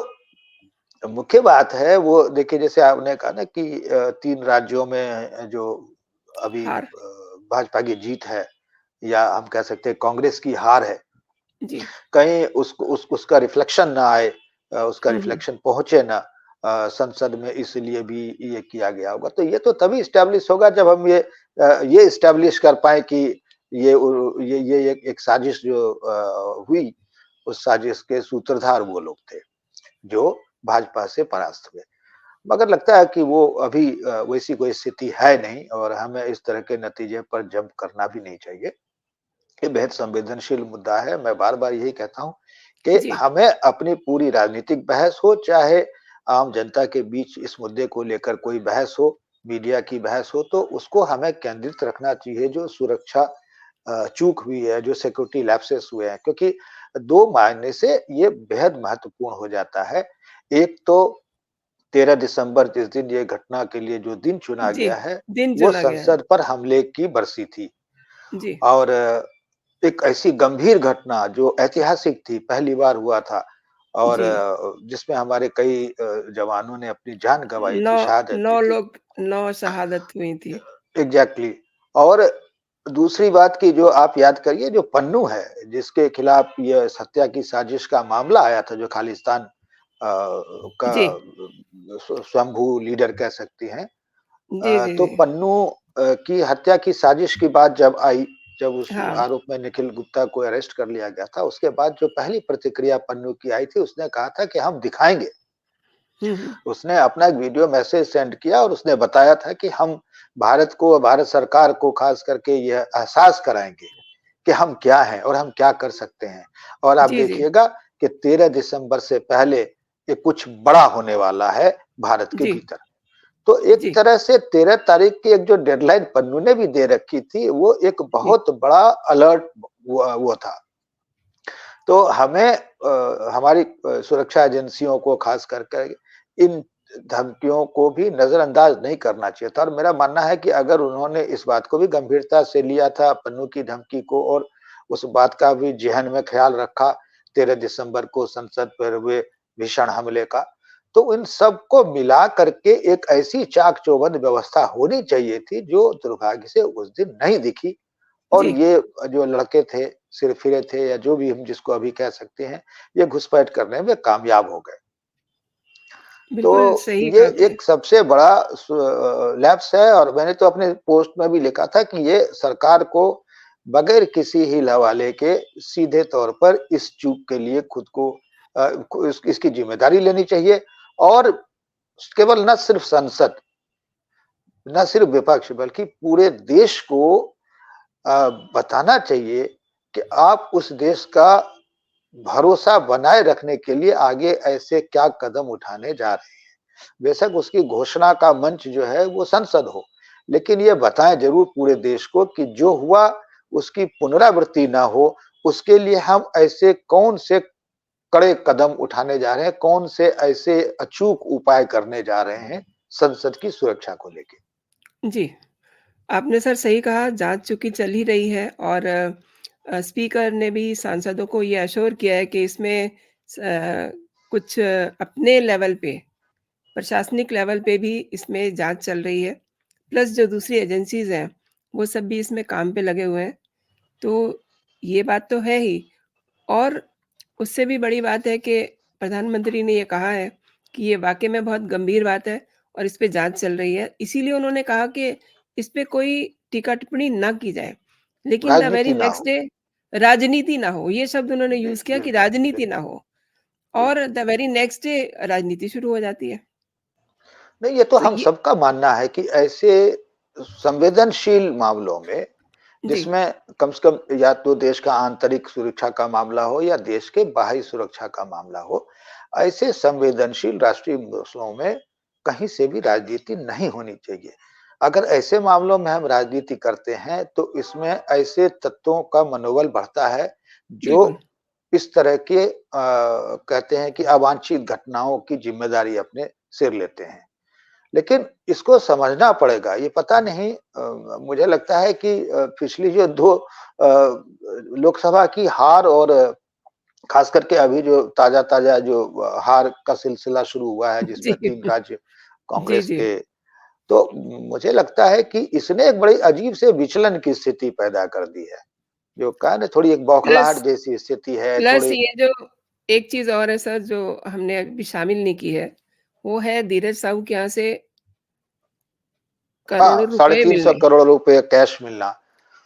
मुख्य बात है वो देखिए जैसे आपने कहा ना कि 3 राज्यों में जो अभी हार भाजपा की जीत है या हम कह सकते हैं कांग्रेस की हार है, जी। कहीं उसका रिफ्लेक्शन ना आए, उसका हुँ, हुँ। रिफ्लेक्शन पहुँचे ना संसद में, इसलिए भी ये किया गया होगा। तो ये तो तभी एस्टेब्लिश होगा जब हम ये एस्टेब्लिश कर पाएँ कि ये एक साजिश जो हुई, उस साजिश के सूत्रधार वो लोग थे, जो भाजपा से परास्त हुए। मगर लगता है कि वो अभी वैसी कोई स्थिति है नहीं और हमें इस तरह के नतीजे पर जंप करना भी नहीं चाहिए। ये बेहद संवेदनशील मुद्दा है। मैं बार-बार यही कहता हूँ कि जी, हमें अपनी पूरी राजनीतिक बहस हो, चाहे आम जनता के बीच इस मुद्दे को लेकर कोई बहस हो, मीडिया की बहस हो, तो उसको हमें केंद्रित रखना चाहिए जो सुरक्षा चूक हुई है, जो सिक्योरिटी लैप्सेस हुए हैं। क्योंकि 2 मायने से ये बेहद महत्वपूर्ण हो जाता है। एक तो 13 दिसंबर जिस दिन ये घटना के लिए जो दिन चुना जी। गया है, दिन वो चुना गया है। संसद पर हमले की बरसी थी जी, और एक ऐसी गंभीर घटना जो ऐतिहासिक थी, पहली बार हुआ था और जी। जिसमें हमारे कई जवानों ने अपनी जान गँवाई 9 थी, शहादत दी 9 थी। लोग 9 शहादत हुई थी। एग्ज़ैक्टली और दूसरी बात कि जो आप याद करिए जो पन्नू है, जिसके खिलाफ ये हत्या की साजिश का मामला आया था, जो खालिस्तान का जी। स्वयंभू लीडर कह सकती हैं। जी, जी, तो जी। पन्नू की हत्या की साजिश की बात जब आई, जब उस हाँ। आरोप में निखिल गुप्ता को अरेस्ट कर लिया गया था, उसके बाद जो पहली प्रतिक्रिया पन्नू की आई थी, उसने कहा था कि हम दिखाएँगे। हुँ, हुँ। उसने अपना एक वीडियो मैसेज सेंड किया और उसने बताया था कि हम भारत को, भारत सरकार को खास करके यह एहसास कराएँगे कि हम क्या हैं और हम क्या कर सकते हैं। और आप जी, जी, देखिएगा कि 13 दिसंबर से पहले ये कुछ बड़ा होने वाला है भारत के जी, भीतर। तो एक जी, तरह से 13 तारीख की एक जो डेडलाइन पन्नू ने भी दे रखी थी, वो एक जी, बहुत बड़ा अलर्ट वो था। तो हमें हमारी सुरक्षा एजेंसियों को खास कर इन धमकियों को भी नजरअंदाज नहीं करना चाहिए था। और मेरा मानना है कि अगर उन्होंने इस बात को भी गंभीरता से लिया था, पन्नू की धमकी को, और उस बात का भी जेहन में ख्याल रखा 13 दिसंबर को संसद पर हुए भीषण हमले का, तो इन सबको मिला करके एक ऐसी चाक चौबंद व्यवस्था होनी चाहिए थी, जो दुर्भाग्य से उस दिन नहीं दिखी। और जी, ये जो लड़के थे, सिरफिरे थे, या जो भी हम जिसको अभी कह सकते हैं, ये घुसपैठ करने में कामयाब हो गए। तो बिल्कुल सही ये कहा आपने। एक सबसे बड़ा लैप्स है। और मैंने तो अपने पोस्ट में भी लिखा था कि ये सरकार को बगैर किसी हील हवाले के सीधे तौर पर इस चूक के लिए खुद को इसकी जिम्मेदारी लेनी चाहिए। और केवल न सिर्फ संसद, न सिर्फ विपक्ष, बल्कि पूरे देश को बताना चाहिए कि आप उस देश का भरोसा बनाए रखने के लिए आगे ऐसे क्या कदम उठाने जा रहे हैं। बेशक उसकी घोषणा का मंच जो है वो संसद हो, लेकिन ये बताएं जरूर पूरे देश को कि जो हुआ उसकी पुनरावृत्ति ना हो। उसके लिए हम ऐसे कौन से कड़े कदम उठाने जा रहे हैं, कौन से ऐसे अचूक उपाय करने जा रहे हैं संसद की सुरक्षा को लेके। जी, आपने सर सही कहा, जाँच चूँकि चल ही रही है और स्पीकर ने भी सांसदों को ये एश्योर किया है कि इसमें कुछ अपने लेवल पे, प्रशासनिक लेवल पे भी इसमें जाँच चल रही है। प्लस जो दूसरी एजेंसीज़ हैं, वो सब भी इसमें काम पे लगे हुए हैं। तो ये बात तो है ही। और उससे भी बड़ी बात है कि प्रधानमंत्री ने ये कहा है कि ये वाक़ई में बहुत गंभीर बात है और इस पे जाँच चल रही है। इसीलिए उन्होंने कहा कि इस पे कोई टीका-टिप्पणी ना की जाए। लेकिन द वेरी राजनीति ना नेक्स्ट हो। डे राजनीति ना हो, ये शब्द उन्होंने यूज़ किया कि बिल्कुल, राजनीति ना बिल्कुल, हो और बिल्कुल। द वेरी नेक्स्ट डे राजनीति शुरू हो जाती है। नहीं, ये तो तो हम ये सबका मानना है कि ऐसे संवेदनशील मामलों में, जी, जिसमें कम से कम या तो देश का आंतरिक सुरक्षा का मामला हो या देश के बाहरी सुरक्षा का मामला हो, ऐसे संवेदनशील राष्ट्रीय मसलों में कहीं से भी राजनीति नहीं होनी चाहिए। अगर ऐसे मामलों में हम राजनीति करते हैं, तो इसमें ऐसे तत्वों का मनोबल बढ़ता है, बिल्कुल। जो इस तरह के कहते हैं कि अवांछित घटनाओं की जिम्मेदारी अपने सिर लेते हैं। लेकिन इसको समझना पड़ेगा। ये पता नहीं, मुझे लगता है कि पिछली जो 2 लोकसभा की हार, और खास करके अभी जो ताज़ा-ताज़ा जो हार का सिलसिला शुरू हुआ है, जी। जिसमें 3 राज्य जी, कांग्रेस जी। के, तो मुझे लगता है कि इसने एक बड़ी अजीब से विचलन की स्थिति पैदा कर दी है। जो कहा ना, थोड़ी एक बौखलाहट प्लस जैसी स्थिति है, प्लस थोड़ी। ये जो एक चीज़ और है सर जो हमने अभी शामिल नहीं की है, वो है धीरज साहू के यहाँ से हाँ, करोड़ों साढ़े रुपए 300 मिलने। करोड़ रुपए कैश मिलना।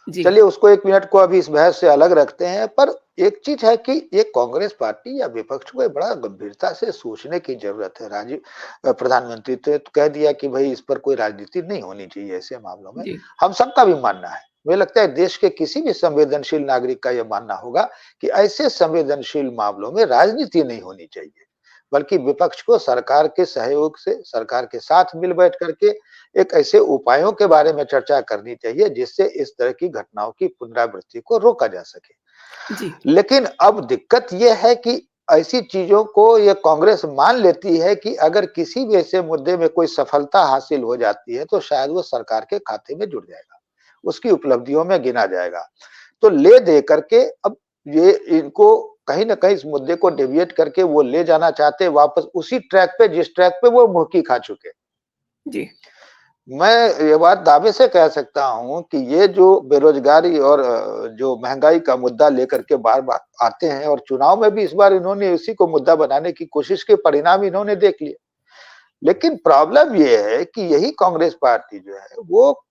जी, चलिए उसको 1 मिनट को अभी इस बहस से अलग रखते हैं, पर एक चीज़ है कि ये कांग्रेस पार्टी या विपक्ष को बड़ा गंभीरता से सोचने की ज़रूरत है। प्रधानमंत्री ने तो कह दिया कि भई इस पर कोई राजनीति नहीं होनी चाहिए ऐसे मामलों में। जी, हम सबका भी मानना है। मुझे लगता है देश के किसी भी संवेदनशील नागरिक का ये मानना होगा कि ऐसे संवेदनशील मामलों में राजनीति नहीं होनी चाहिए। बल्कि विपक्ष को सरकार के सहयोग से, सरकार के साथ मिल बैठ करके एक ऐसे उपायों के बारे में चर्चा करनी चाहिए, जिससे इस तरह की घटनाओं की पुनरावृत्ति को रोका जा सके। जी, लेकिन अब दिक्कत ये है कि ऐसी चीजों को ये कांग्रेस मान लेती है कि अगर किसी भी ऐसे मुद्दे में कोई सफलता हासिल हो जाती है, तो शायद वो सरकार के खाते में जुड़ जाएगा, उसकी उपलब्धियों में गिना जाएगा। तो ले दे करके अब ये इनको कहीं न कहीं इस मुद्दे को डेविएट करके वो ले जाना चाहते हैं वापस उसी ट्रैक पे, जिस ट्रैक पे वो मुड़की खा चुके। जी, मैं ये बात दावे से कह सकता हूँ कि ये जो बेरोजगारी और जो महंगाई का मुद्दा लेकर के बार-बार आते हैं, और चुनाव में भी इस बार इन्होंने इसी को मुद्दा बनाने की कोशिश की, परिणाम इन्होंने देख लिए। लेकिन प्रॉब्लम ये है कि यही कांग्रेस पार्टी जो है, वो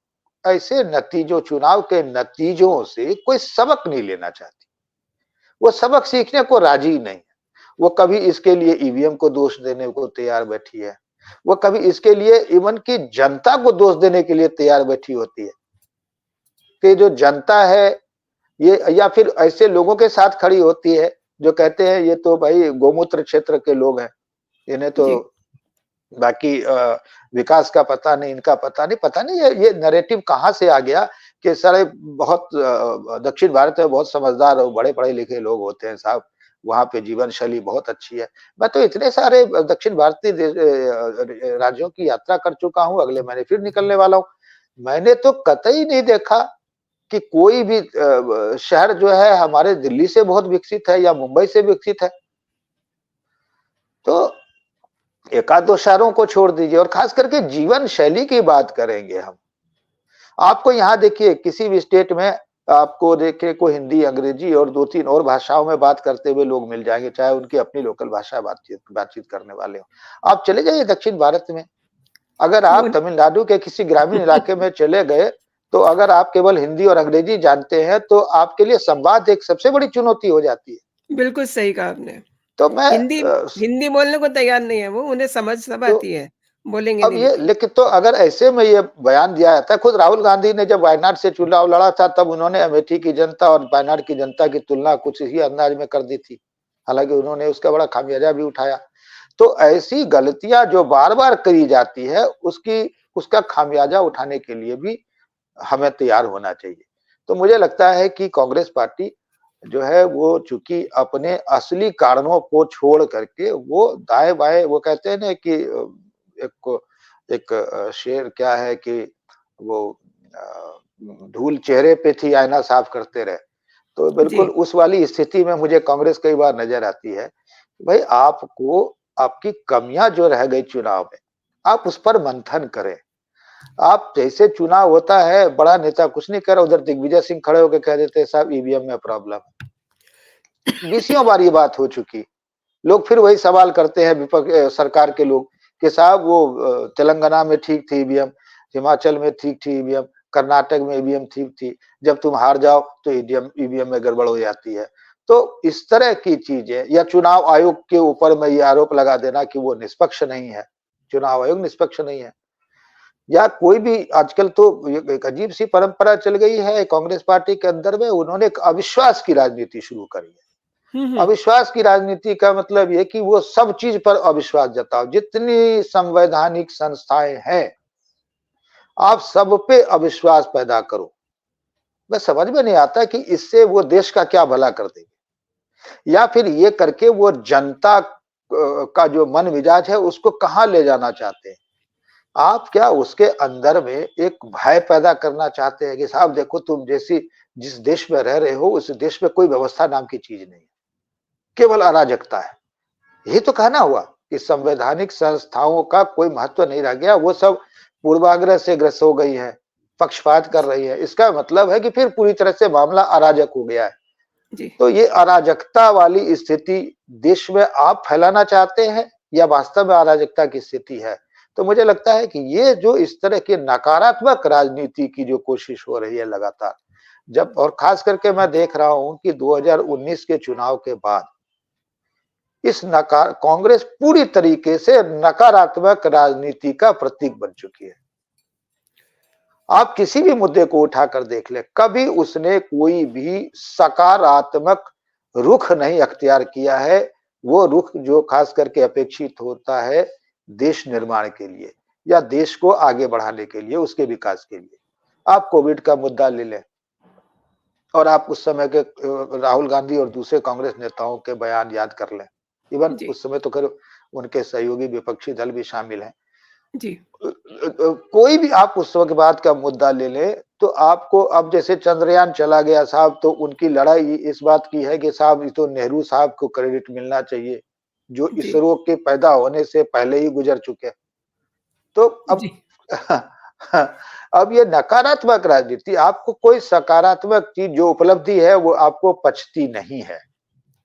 ऐसे नतीजों, चुनाव के नतीजों से कोई सबक नहीं लेना चाहती। वो सबक सीखने को राजी नहीं है। वो कभी इसके लिए ईवीएम को दोष देने को तैयार बैठी है, वो कभी इसके लिए इवन की जनता को दोष देने के लिए तैयार बैठी होती है कि जो जनता है ये या फिर ऐसे लोगों के साथ खड़ी होती है जो कहते हैं ये तो भाई गोमूत्र क्षेत्र के लोग हैं, इन्हें तो जी, बाकी विकास का पता नहीं, इनका पता नहीं ये नैरेटिव कहाँ से आ गया कि सारे बहुत दक्षिण भारत में बहुत समझदार और बड़े पढ़े लिखे लोग होते हैं साहब, वहाँ पे जीवन शैली बहुत अच्छी है। मैं तो इतने सारे दक्षिण भारतीय राज्यों की यात्रा कर चुका हूँ, अगले महीने फिर निकलने वाला हूँ। मैंने तो कतई नहीं देखा कि कोई भी शहर जो है हमारे दिल्ली से बहुत विकसित है या मुंबई से विकसित है। तो एक आध दो शहरों को छोड़ दीजिए और खास करके जीवन शैली की बात करेंगे हम। आपको यहाँ देखिए किसी भी स्टेट में आपको देखिए कोई हिंदी, अंग्रेजी और 2-3 और भाषाओं में बात करते हुए लोग मिल जाएंगे, चाहे उनकी अपनी लोकल भाषा बातचीत करने वाले हों। आप चले जाइए दक्षिण भारत में, अगर वो आप तमिलनाडु के किसी ग्रामीण इलाके में चले गए, तो अगर आप केवल हिंदी और अंग्रेजी जानते हैं, तो आपके लिए संवाद एक सबसे बड़ी चुनौती हो जाती है। बिल्कुल सही कहा आपने। तो मैं हिंदी हिंदी बोलने को तैयार नहीं है वो, उन्हें समझ सब तो आती है, बोलेंगे अब नहीं ये लेकिन। लेकिन तो अगर ऐसे में ये बयान दिया जाता है, खुद राहुल गांधी ने जब वायनाड से चुनाव लड़ा था, तब उन्होंने अमेठी की जनता और वायनाड की जनता की तुलना कुछ इसी अंदाज में कर दी थी। हालांकि उन्होंने उसका बड़ा खामियाजा भी उठाया। तो ऐसी गलतियां जो बार-बार करी जाती है, उसका खामियाजा उठाने के लिए भी हमें तैयार होना चाहिए। तो मुझे लगता है कि कांग्रेस पार्टी जो है वो चूंकि अपने असली कारणों को छोड़ करके वो दाएं-बाएं, वो कहते हैं ना कि एक एक शेर क्या है कि वो अ, धूल चेहरे पे थी आईना साफ करते रहे। तो बिल्कुल जी, उस वाली स्थिति में मुझे कांग्रेस कई बार नजर आती है। भाई आपको आपकी कमियां जो रह गई चुनाव में, आप उस पर मंथन करें। आप जैसे चुनाव होता है, बड़ा नेता कुछ नहीं कर रहा, उधर दिग्विजय सिंह खड़े होकर कह देते हैं साहब ईवीएम में प्रॉब्लम है। 20 बार ये बात हो चुकी। लोग फिर वही सवाल करते हैं सरकार के लोग कि साहब वो तेलंगाना में ठीक थी ईवीएम, हिमाचल में ठीक थी ईवीएम, कर्नाटक में ईवीएम ठीक थी, जब तुम हार जाओ तो ईवीएम ईवीएम में गड़बड़ हो जाती है। तो इस तरह की चीजें, या चुनाव आयोग के ऊपर में ये आरोप लगा देना कि वो निष्पक्ष नहीं है, चुनाव आयोग निष्पक्ष नहीं है, या कोई भी आजकल तो एक अजीब सी परंपरा चल गई है कांग्रेस पार्टी के अंदर में, उन्होंने एक अविश्वास की राजनीति शुरू करी है। हुँ। अविश्वास की राजनीति का मतलब ये कि वो सब चीज पर अविश्वास जताओ, जितनी संवैधानिक संस्थाएं हैं आप सब पे अविश्वास पैदा करो। मैं समझ में नहीं आता कि इससे वो देश का क्या भला कर देंगे, या फिर ये करके वो जनता का जो मन मिजाज है उसको कहां ले जाना चाहते हैं। आप क्या उसके अंदर में एक भय पैदा करना चाहते हैं कि साहब देखो तुम जैसी जिस देश में रह रहे हो उस देश में कोई व्यवस्था नाम की चीज नहीं है, केवल अराजकता है। यही तो कहना हुआ कि संवैधानिक संस्थाओं का कोई महत्व नहीं रह गया, वो सब पूर्वाग्रह से ग्रस्त हो गई है, पक्षपात कर रही है। इसका मतलब है कि फिर पूरी तरह से मामला अराजक हो गया है। जी, तो ये अराजकता वाली स्थिति देश में आप फैलाना चाहते हैं या वास्तव में अराजकता की स्थिति है? तो मुझे लगता है कि ये जो इस तरह की नकारात्मक राजनीति की जो कोशिश हो रही है लगातार, जब और खास करके मैं देख रहा हूं कि 2019 के चुनाव के बाद इस नकार कांग्रेस पूरी तरीके से नकारात्मक राजनीति का प्रतीक बन चुकी है। आप किसी भी मुद्दे को उठाकर देख ले, कभी उसने कोई भी सकारात्मक रुख नहीं अख्तियार किया है। वो रुख जो खास करके अपेक्षित होता है देश निर्माण के लिए या देश को आगे बढ़ाने के लिए, उसके विकास के लिए। आप कोविड का मुद्दा ले लें और आप उस समय के राहुल गांधी और दूसरे कांग्रेस नेताओं के बयान याद कर लें। इवन जी, उस समय तो खैर उनके सहयोगी विपक्षी दल भी शामिल हैं। जी, कोई भी आप उस वक्त बाद का मुद्दा ले लें, तो आपको अब जैसे चंद्रयान चला गया साहब, तो उनकी लड़ाई इस बात की है कि साहब ये तो नेहरू साहब को क्रेडिट मिलना चाहिए, जो जी, इसरो के पैदा होने से पहले ही गुजर चुके। तो अब जी। अब ये नकारात्मक राजनीति, आपको कोई सकारात्मक चीज जो उपलब्धि है वो आपको पचती नहीं है।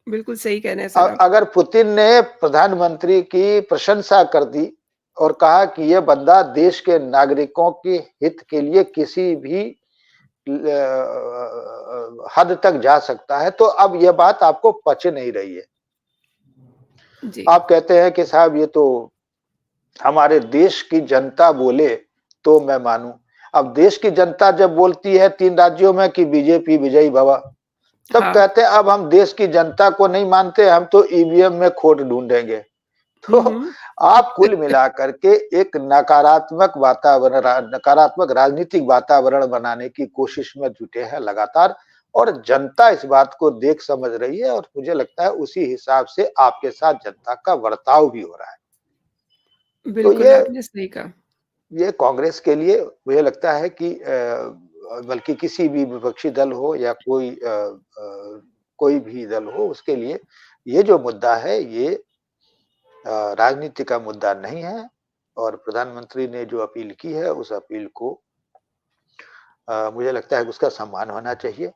बिल्कुल सही कह रहे हैं सर आप। अगर पुतिन ने प्रधानमंत्री की प्रशंसा कर दी और कहा कि ये बंदा देश के नागरिकों के हित के लिए किसी भी हद तक जा सकता है, तो अब यह बात आपको पच नहीं रही है। जी, आप कहते हैं कि साहब ये तो हमारे देश की जनता बोले तो मैं मानूं। अब देश की जनता जब बोलती है 3 राज्यों में कि बीजेपी विजयी भव, तब हाँ। कहते हैं अब हम देश की जनता को नहीं मानते, हम तो ईवीएम में खोट ढूंढेंगे। तो आप कुल मिलाकर के एक नकारात्मक राजनीतिक वातावरण बनाने की कोशिश में जुटे हैं लगातार, और जनता इस बात को देख समझ रही है, और मुझे लगता है उसी हिसाब से आपके साथ जनता का बर्ताव भी हो रहा है। तो बिल्कुल, आपने सही कहा। ये कांग्रेस के लिए मुझे लगता है कि बल्कि किसी भी विपक्षी दल हो या कोई भी दल हो, उसके लिए ये जो मुद्दा है ये राजनीति का मुद्दा नहीं है, और प्रधानमंत्री ने जो अपील की है उस अपील को मुझे लगता है कि उसका सम्मान होना चाहिए,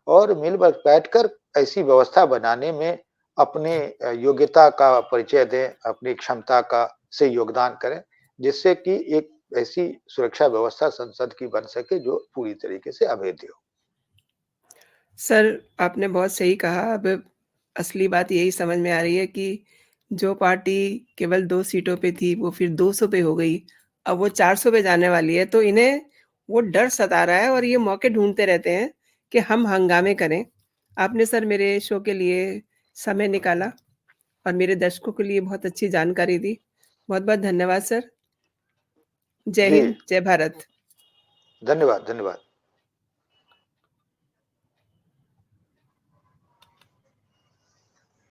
और मिल बैठकर ऐसी व्यवस्था बनाने में अपने योग्यता का परिचय दें, अपनी क्षमता का से योगदान करें, जिससे कि एक ऐसी सुरक्षा व्यवस्था संसद की बन सके जो पूरी तरीके से अभेद्य हो। सर, आपने बहुत सही कहा। अब असली बात यही समझ में आ रही है कि जो पार्टी केवल 2 सीटों पे थी, वो फिर 200 पे हो गई। अब वो 400 पे जाने वाली है, तो इन्हें वो डर सता रहा है और ये मौके ढूँढते रहते हैं कि हम हंगामे करें। आपने सर मेरे शो के लिए समय निकाला और मेरे दर्शकों के लिए बहुत अच्छी जानकारी दी। बहुत-बहुत धन्यवाद सर। जय जी, हिंद, जय भारत। धन्यवाद, धन्यवाद।